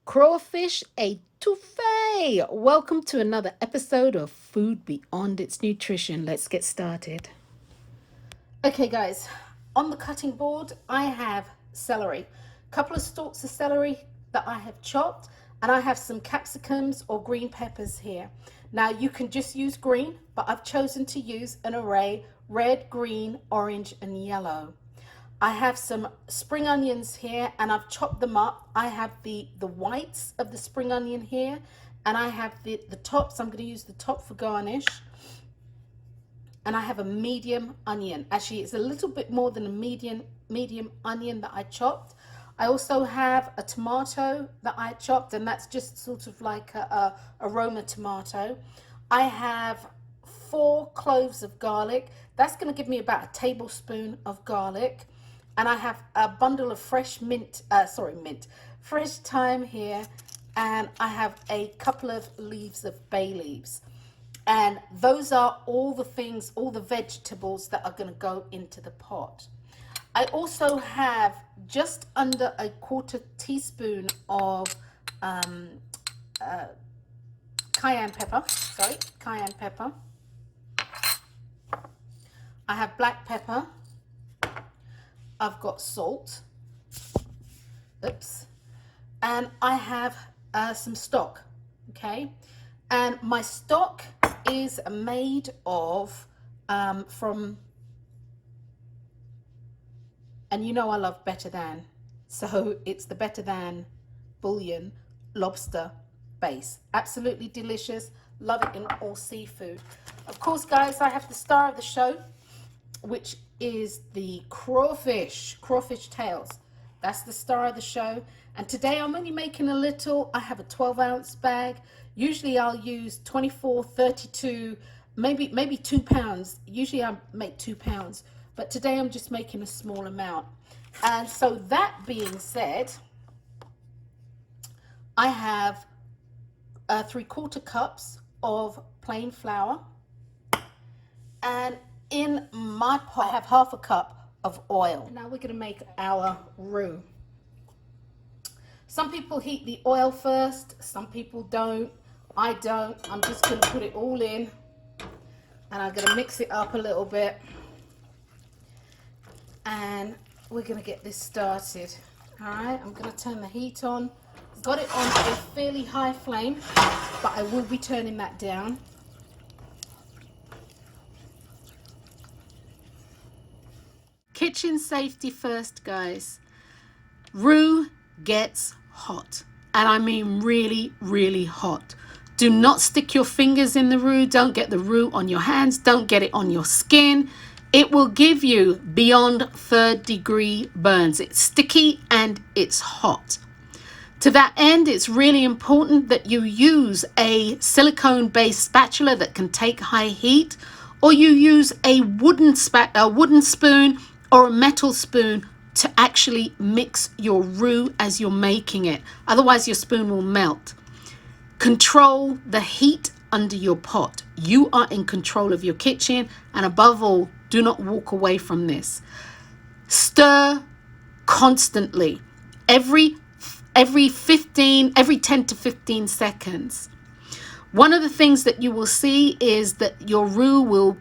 Crawfish, Ay-Too-Fay. Welcome to another episode of Food Beyond Its Nutrition. Let's get started. Okay, guys, on the cutting board, I have celery, a couple of stalks of celery that I have chopped, and I have some capsicums or green peppers here. Now, you can just use green, but I've chosen to use an array: red, green, orange, and yellow. I have some spring onions here and I've chopped them up. I have the whites of the spring onion here, and I have the tops. I'm going to use the top for garnish. And I have a medium onion. Actually, it's a little bit more than a medium onion that I chopped. I also have a tomato that I chopped, and that's just sort of like a aroma tomato. I have 4 cloves of garlic. That's going to give me about a tablespoon of garlic. And I have a bundle of fresh fresh thyme here, and I have a couple of leaves of bay leaves. And those are all the things, all the vegetables that are going to go into the pot. I also have just under a 1/4 teaspoon of cayenne pepper. I have black pepper. I've got salt, and I have some stock, okay? And my stock is made of, and you know I love Better Than, so it's the Better Than bouillon lobster base. Absolutely delicious, love it in all seafood. Of course, guys, I have the star of the show, which is the crawfish tails. That's the star of the show. And today I'm only making a little. I have a 12-ounce bag. Usually I'll use 24, 32, maybe 2 pounds. Usually I make 2 pounds, but today I'm just making a small amount. And so that being said, I have 3/4 cups of plain flour, and in my pot I have 1/2 cup of oil. Now we're going to make our roux. Some people heat the oil first, some people don't. I don't. I'm just going to put it all in, and I'm going to mix it up a little bit, and we're going to get this started. All right, I'm going to turn the heat on. Got it on a fairly high flame, but I will be turning that down. Kitchen safety first, guys. Roux gets hot, and I mean really, really hot. Do not stick your fingers in the roux. Don't get the roux on your hands. Don't get it on your skin. It will give you beyond 3rd-degree burns. It's sticky and it's hot. To that end, it's really important that you use a silicone-based spatula that can take high heat, or you use a wooden spoon or a metal spoon to actually mix your roux as you're making it. Otherwise, your spoon will melt. Control the heat under your pot. You are in control of your kitchen, and above all, do not walk away from this. Stir constantly, every 10 to 15 seconds. One of the things that you will see is that your roux will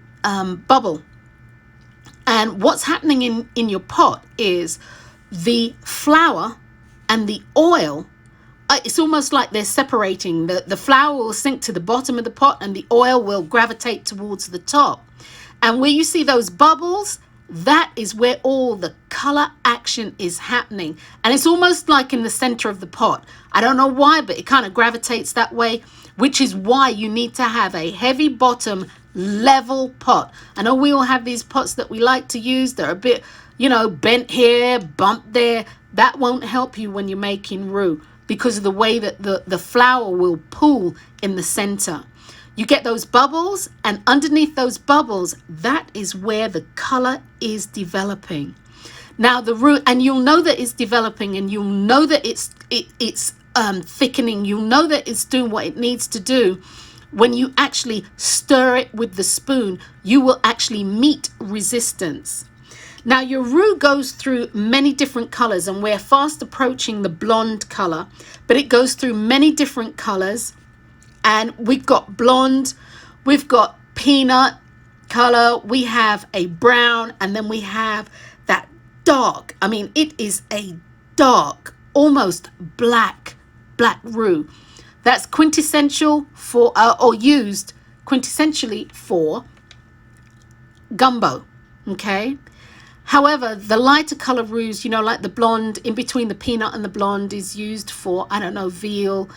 bubble. And what's happening in your pot is the flour and the oil, it's almost like they're separating. The flour will sink to the bottom of the pot and the oil will gravitate towards the top. And where you see those bubbles, that is where all the color action is happening. And it's almost like in the center of the pot. I don't know why, but it kind of gravitates that way, which is why you need to have a heavy bottom level pot. I know we all have these pots that we like to use. They're a bit, bent here, bumped there. That won't help you when you're making roux, because of the way that the flour will pool in the center. You get those bubbles, and underneath those bubbles, that is where the color is developing. Now the roux, and you'll know that it's developing, and you'll know that it's thickening. You'll know that it's doing what it needs to do. When you actually stir it with the spoon, you will actually meet resistance. Now your roux goes through many different colors, and we're fast approaching the blonde color, but it goes through many different colors. And we've got blonde, we've got peanut color, we have a brown, and then we have that dark. I mean, it is a dark, almost black roux. That's quintessential for, or used quintessentially for gumbo. Okay. However, the lighter color roux, you know, like the blonde, in between the peanut and the blonde, is used for, I don't know, veal,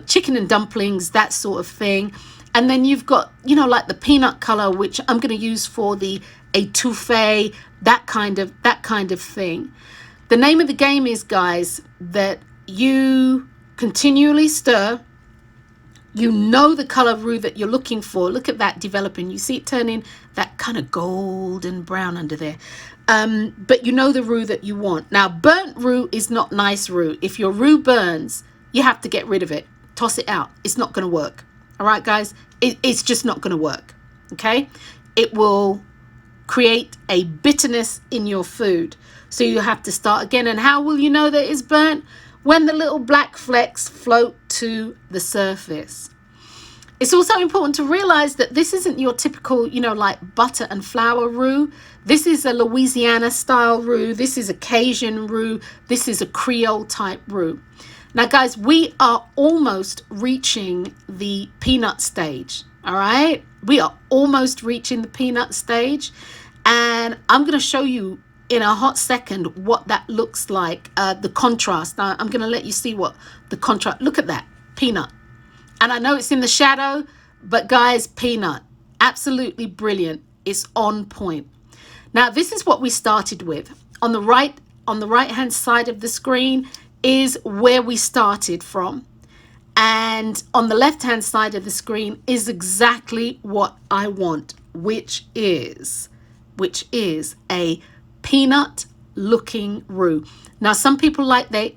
chicken and dumplings, that sort of thing. And then you've got, you know, like the peanut color, which I'm going to use for the Ay-Too-Fay, that kind of thing. The name of the game is, guys, that you continually stir. You know the color roux that you're looking for. Look at that developing. You see it turning that kind of golden brown under there. But you know the roux that you want. Now, burnt roux is not nice roux. If your roux burns, you have to get rid of it. Toss it out. It's not going to work. All right, guys? It's just not going to work. Okay? It will create a bitterness in your food. So you have to start again. And how will you know that it's burnt? When the little black flecks float to the surface. It's also important to realize that this isn't your typical, you know, like butter and flour roux. This is a Louisiana style roux. This is a Cajun roux. This is a Creole type roux. Now, guys, we are almost reaching the peanut stage. All right. We are almost reaching the peanut stage. And I'm going to show you in a hot second what that looks like, the contrast. Now I'm going to let you see what the contrast, look at that, peanut. And I know it's in the shadow, but guys, peanut, absolutely brilliant. It's on point. Now this is what we started with. On the right hand side of the screen is where we started from. And on the left hand side of the screen is exactly what I want, which is a peanut looking roux. Now some people like their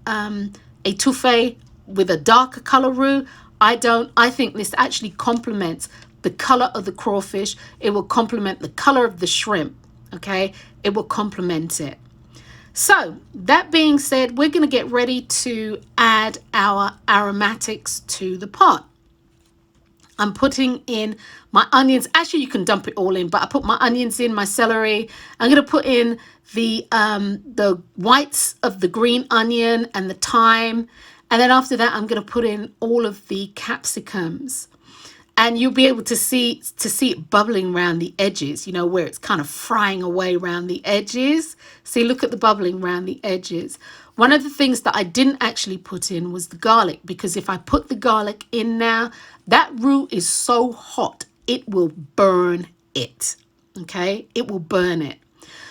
Étouffée with a darker color roux. I don't. I think this actually complements the color of the crawfish. It will complement the color of the shrimp. Okay, it will complement it. So that being said, we're going to get ready to add our aromatics to the pot. I'm putting in my onions. Actually, you can dump it all in, but I put my onions in, my celery. I'm going to put in the whites of the green onion and the thyme. And then after that, I'm going to put in all of the capsicums. And you'll be able to see it bubbling around the edges, you know, where it's kind of frying away around the edges. See, look at the bubbling around the edges. One of the things that I didn't actually put in was the garlic, because if I put the garlic in now, that roux is so hot, it will burn it. Okay, it will burn it.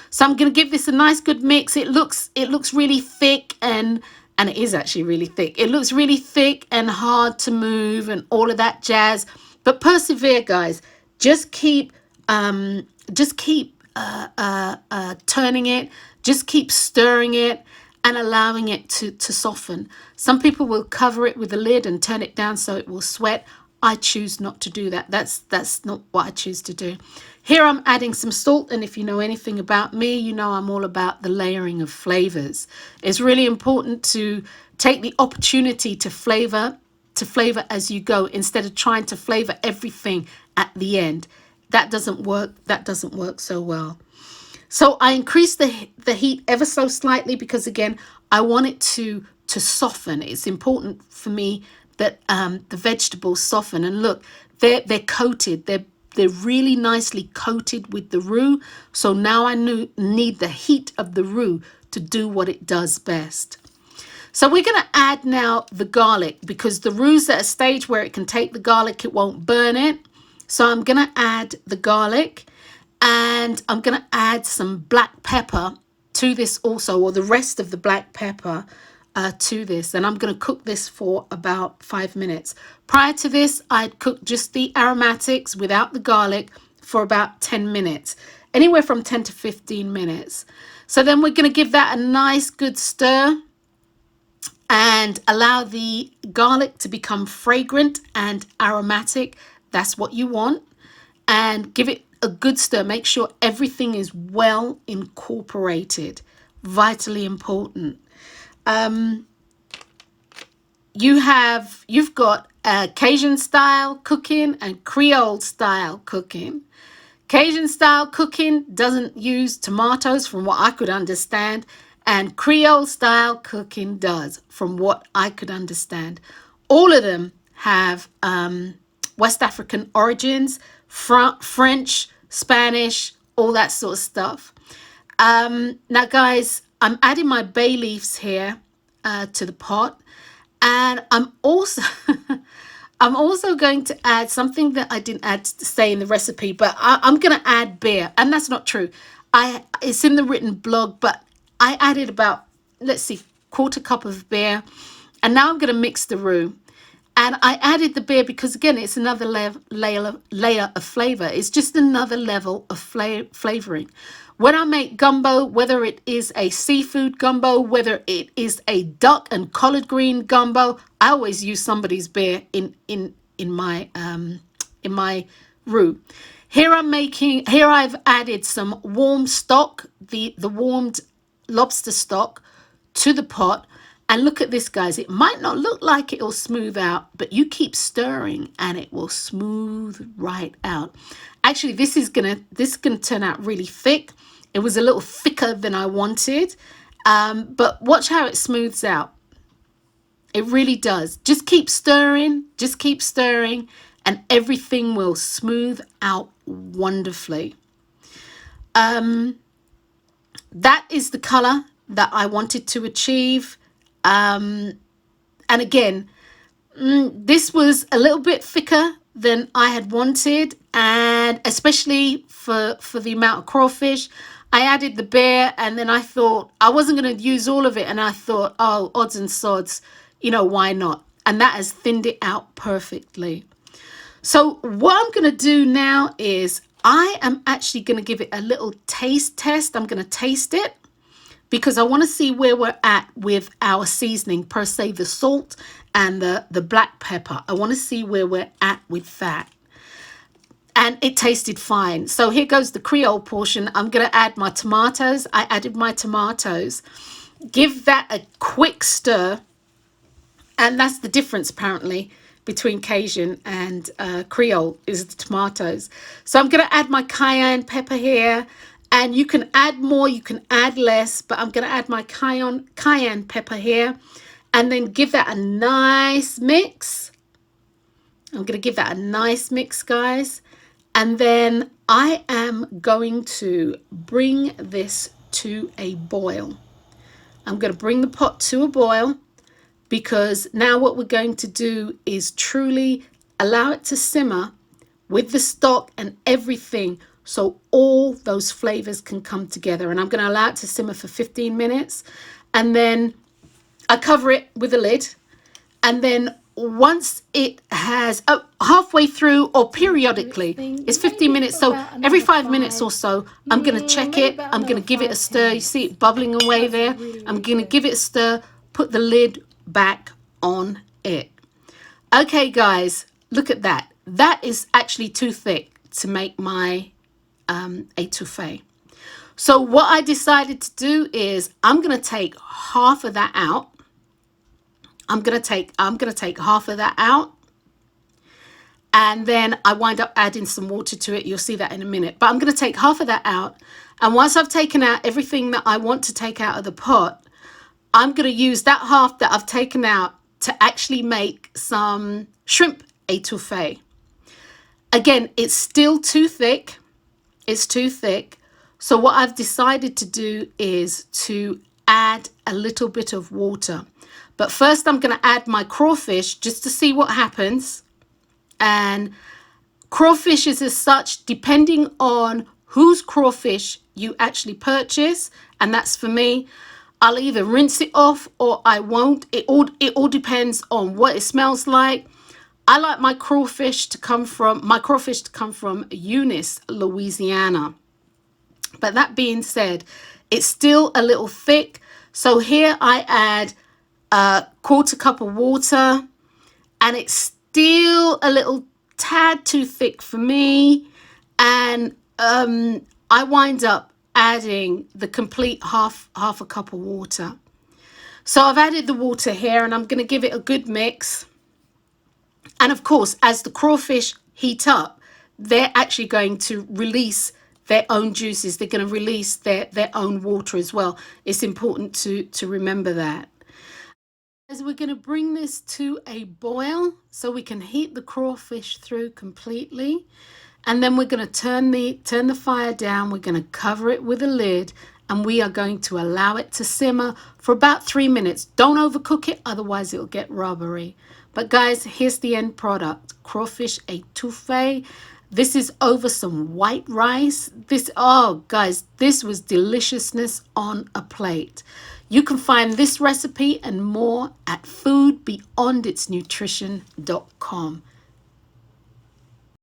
So I'm going to give this a nice good mix. It looks really thick, and it is actually really thick. It looks really thick and hard to move and all of that jazz. But persevere, guys. Just keep turning it. Just keep stirring it and allowing it to soften. Some people will cover it with a lid and turn it down so it will sweat. I choose not to do that. That's not what I choose to do. Here I'm adding some salt, and if you know anything about me, you know I'm all about the layering of flavors. It's really important to take the opportunity to flavor as you go, instead of trying to flavor everything at the end. That doesn't work. That doesn't work so well. So I increased the heat ever so slightly because, again, I want it to soften. It's important for me that the vegetables soften. And look, they're coated. They're really nicely coated with the roux. So now I need the heat of the roux to do what it does best. So we're going to add now the garlic, because the roux at a stage where it can take the garlic, it won't burn it. So I'm going to add the garlic, and I'm going to add some black pepper to this also, or the rest of the black pepper to this. And I'm going to cook this for about 5 minutes. Prior to this, I'd cooked just the aromatics without the garlic for about 10 minutes, anywhere from 10 to 15 minutes. So then we're going to give that a nice good stir and allow the garlic to become fragrant and aromatic. That's what you want. And give it a good stir. Make sure everything is well incorporated. Vitally important. You've got Cajun style cooking and Creole style cooking. Cajun style cooking doesn't use tomatoes from what I could understand, and Creole style cooking does from what I could understand. All of them have West African origins, French, Spanish, all that sort of stuff. Now guys, I'm adding my bay leaves here to the pot, and I'm also I'm also going to add something that I didn't add to say in the recipe, but I'm going to add beer, and that's not true. It's in the written blog, but I added about, let's see, quarter cup of beer, and now I'm going to mix the roux. And I added the beer because, again, it's another layer of flavor. It's just another level of flavoring. When I make gumbo, whether it is a seafood gumbo, whether it is a duck and collard green gumbo, I always use somebody's beer in my roux. Here I've added some warm stock, the warmed lobster stock, to the pot. And look at this, guys. It might not look like it'll smooth out, but you keep stirring and it will smooth right out. Actually, this is gonna turn out really thick. It was a little thicker than I wanted, but watch how it smooths out. It really does. Just keep stirring, and everything will smooth out wonderfully. That is the color that I wanted to achieve. And again, this was a little bit thicker than I had wanted, and especially for the amount of crawfish. I added the beer, and then I thought I wasn't going to use all of it, and I thought, oh, odds and sods, why not? And that has thinned it out perfectly. So what I'm going to do now is I am actually going to give it a little taste test. I'm going to taste it, because I want to see where we're at with our seasoning, per se, the salt and the black pepper. I want to see where we're at with that. And it tasted fine. So here goes the Creole portion. I'm going to add my tomatoes. I added my tomatoes. Give that a quick stir. And that's the difference, apparently, between Cajun and Creole, is the tomatoes. So I'm going to add my cayenne pepper here. And you can add more, you can add less, but I'm going to add my cayenne pepper here, and then give that a nice mix. I'm going to give that a nice mix, guys. And then I am going to bring this to a boil. I'm going to bring the pot to a boil, because now what we're going to do is truly allow it to simmer with the stock and everything, so all those flavors can come together. And I'm going to allow it to simmer for 15 minutes. And then I cover it with a lid. And then once it has halfway through, or periodically, it's 15 minutes. So every 5 minutes or so, I'm going to check it. I'm going to give it a stir. You see it bubbling away there. I'm going to give it a stir, put the lid back on it. Okay, guys, look at that. That is actually too thick to make my Ay-Too-Fay. So what I decided to do is I'm going to take half of that out. I'm going to take half of that out, and then I wind up adding some water to it. You'll see that in a minute. But I'm going to take half of that out, and once I've taken out everything that I want to take out of the pot, I'm going to use that half that I've taken out to actually make some shrimp Ay-Too-Fay. Again, it's still too thick. It's too thick. So what I've decided to do is to add a little bit of water. But first I'm going to add my crawfish just to see what happens. And crawfish is as such, depending on whose crawfish you actually purchase, and that's for me, I'll either rinse it off or I won't. It all depends on what it smells like. I like my crawfish to come from Eunice, Louisiana. But that being said, it's still a little thick. So here I add a quarter cup of water, and it's still a little tad too thick for me. And I wind up adding the complete half a cup of water. So I've added the water here, and I'm going to give it a good mix. And of course, as the crawfish heat up, they're actually going to release their own juices. They're going to release their own water as well. It's important to remember that. As we're going to bring this to a boil so we can heat the crawfish through completely. And then we're going to turn the fire down. We're going to cover it with a lid, and we are going to allow it to simmer for about 3 minutes. Don't overcook it, otherwise it'll get rubbery. But guys, here's the end product. Crawfish étouffée. This is over some white rice. Oh guys, this was deliciousness on a plate. You can find this recipe and more at foodbeyonditsnutrition.com.